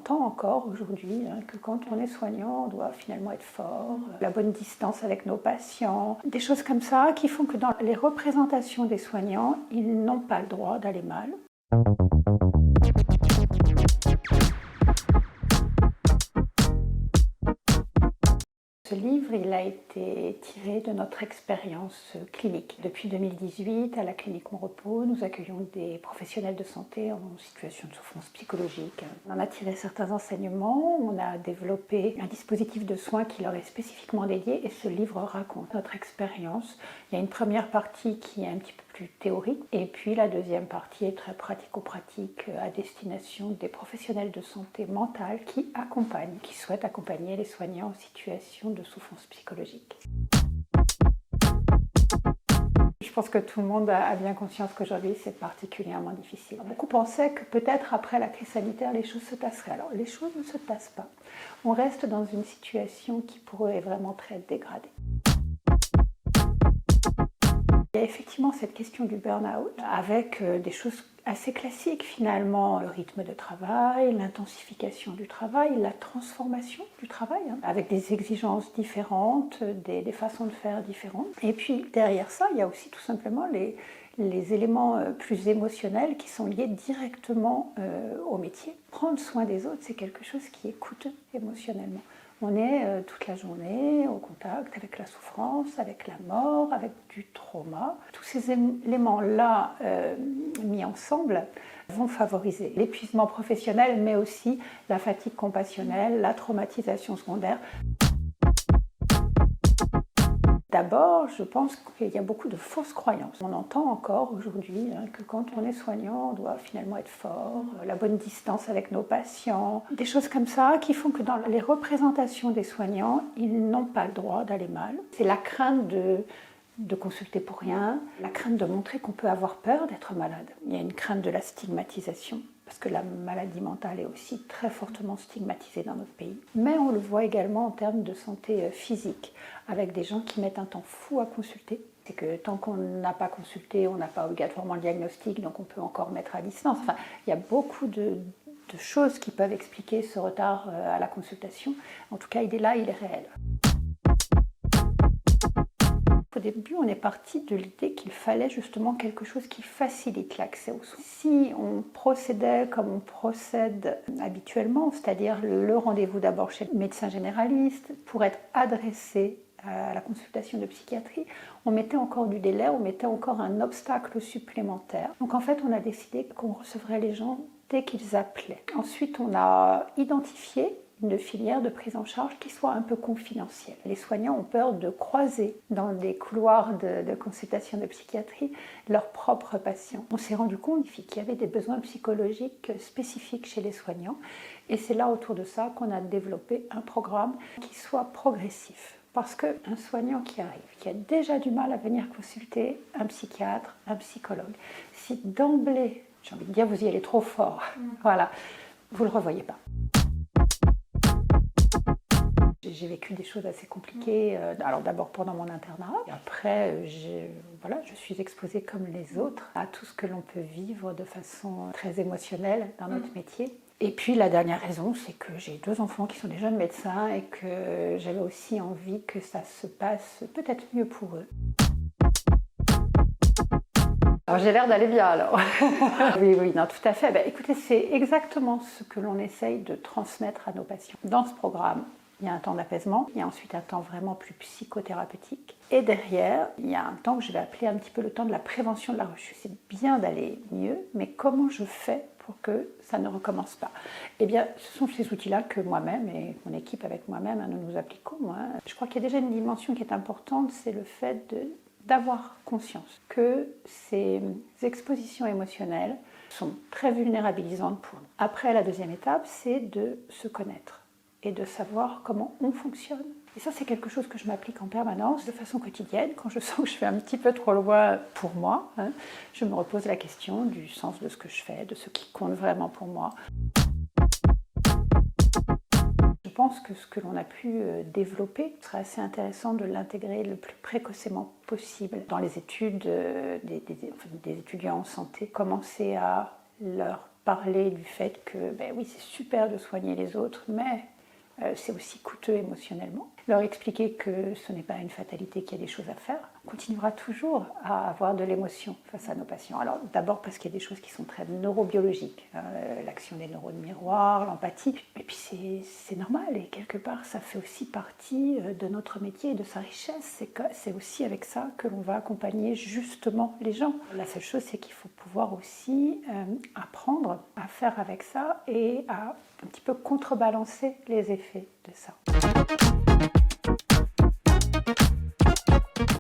entend encore aujourd'hui que quand on est soignant, on doit finalement être fort, la bonne distance avec nos patients, des choses comme ça qui font que dans les représentations des soignants, ils n'ont pas le droit d'aller mal. Ce livre, il a été tiré de notre expérience clinique. Depuis 2018, à la clinique Mon Repos, nous accueillons des professionnels de santé en situation de souffrance psychologique. On en a tiré certains enseignements, on a développé un dispositif de soins qui leur est spécifiquement dédié et ce livre raconte notre expérience. Il y a une première partie qui est un petit peu plus théorique et puis la deuxième partie est très pratico-pratique à destination des professionnels de santé mentale qui accompagnent, qui souhaitent accompagner les soignants en situation de souffrance psychologique. Je pense que tout le monde a bien conscience qu'aujourd'hui c'est particulièrement difficile. Beaucoup pensaient que peut-être après la crise sanitaire les choses se tasseraient. Alors les choses ne se tassent pas. On reste dans une situation qui pour eux est vraiment très dégradée. Il y a effectivement cette question du burn-out avec des choses assez classiques finalement, le rythme de travail, l'intensification du travail, la transformation du travail, avec des exigences différentes, des façons de faire différentes. Et puis derrière ça, il y a aussi tout simplement les éléments plus émotionnels qui sont liés directement au métier. Prendre soin des autres, c'est quelque chose qui est coûteux émotionnellement. On est toute la journée au contact avec la souffrance, avec la mort, avec du trauma. Tous ces éléments-là mis ensemble vont favoriser l'épuisement professionnel, mais aussi la fatigue compassionnelle, la traumatisation secondaire. D'abord, je pense qu'il y a beaucoup de fausses croyances. On entend encore aujourd'hui que quand on est soignant, on doit finalement être fort, la bonne distance avec nos patients, des choses comme ça qui font que dans les représentations des soignants, ils n'ont pas le droit d'aller mal. C'est la crainte de consulter pour rien, la crainte de montrer qu'on peut avoir peur d'être malade. Il y a une crainte de la stigmatisation, parce que la maladie mentale est aussi très fortement stigmatisée dans notre pays. Mais on le voit également en termes de santé physique, avec des gens qui mettent un temps fou à consulter. C'est que tant qu'on n'a pas consulté, on n'a pas obligatoirement le diagnostic, donc on peut encore mettre à distance. Enfin, il y a beaucoup de choses qui peuvent expliquer ce retard à la consultation. En tout cas, il est là, il est réel. Au début, on est parti de l'idée qu'il fallait justement quelque chose qui facilite l'accès aux soins. Si on procédait comme on procède habituellement, c'est-à-dire le rendez-vous d'abord chez le médecin généraliste pour être adressé à la consultation de psychiatrie, on mettait encore du délai, on mettait encore un obstacle supplémentaire. Donc en fait, on a décidé qu'on recevrait les gens dès qu'ils appelaient. Ensuite, on a identifié une filière de prise en charge qui soit un peu confidentielle. Les soignants ont peur de croiser dans des couloirs de consultation de psychiatrie leurs propres patients. On s'est rendu compte qu'il y avait des besoins psychologiques spécifiques chez les soignants et c'est là autour de ça qu'on a développé un programme qui soit progressif. Parce qu'un soignant qui arrive, qui a déjà du mal à venir consulter un psychiatre, un psychologue, si d'emblée, j'ai envie de dire, vous y allez trop fort, voilà, vous ne le revoyez pas. J'ai vécu des choses assez compliquées, alors d'abord pendant mon internat, et après je suis exposée comme les autres à tout ce que l'on peut vivre de façon très émotionnelle dans notre métier. Et puis la dernière raison, c'est que j'ai 2 enfants qui sont des jeunes médecins et que j'avais aussi envie que ça se passe peut-être mieux pour eux. Alors j'ai l'air d'aller bien alors. Oui, non, tout à fait. Écoutez, c'est exactement ce que l'on essaye de transmettre à nos patients. Dans ce programme, il y a un temps d'apaisement, il y a ensuite un temps vraiment plus psychothérapeutique. Et derrière, il y a un temps que je vais appeler un petit peu le temps de la prévention de la rechute. C'est bien d'aller mieux, mais comment je fais pour que ça ne recommence pas? Eh bien, ce sont ces outils-là que moi-même et mon équipe avec moi-même, nous appliquons. Je crois qu'il y a déjà une dimension qui est importante, c'est le fait d'avoir conscience que ces expositions émotionnelles sont très vulnérabilisantes pour nous. Après, la deuxième étape, c'est de se connaître et de savoir comment on fonctionne. Et ça, c'est quelque chose que je m'applique en permanence, de façon quotidienne. Quand je sens que je vais un petit peu trop loin pour moi, je me repose la question du sens de ce que je fais, de ce qui compte vraiment pour moi. Je pense que ce que l'on a pu développer serait assez intéressant de l'intégrer le plus précocement possible dans les études des étudiants en santé. Commencer à leur parler du fait que oui, c'est super de soigner les autres, mais c'est aussi coûteux émotionnellement. Leur expliquer que ce n'est pas une fatalité, qu'il y a des choses à faire. On continuera toujours à avoir de l'émotion face à nos patients. Alors d'abord parce qu'il y a des choses qui sont très neurobiologiques, l'action des neurones miroirs, l'empathie, et puis c'est normal, et quelque part ça fait aussi partie de notre métier et de sa richesse. C'est aussi avec ça que l'on va accompagner justement les gens. La seule chose, c'est qu'il faut pouvoir aussi apprendre à faire avec ça et à un petit peu contrebalancer les effets de ça.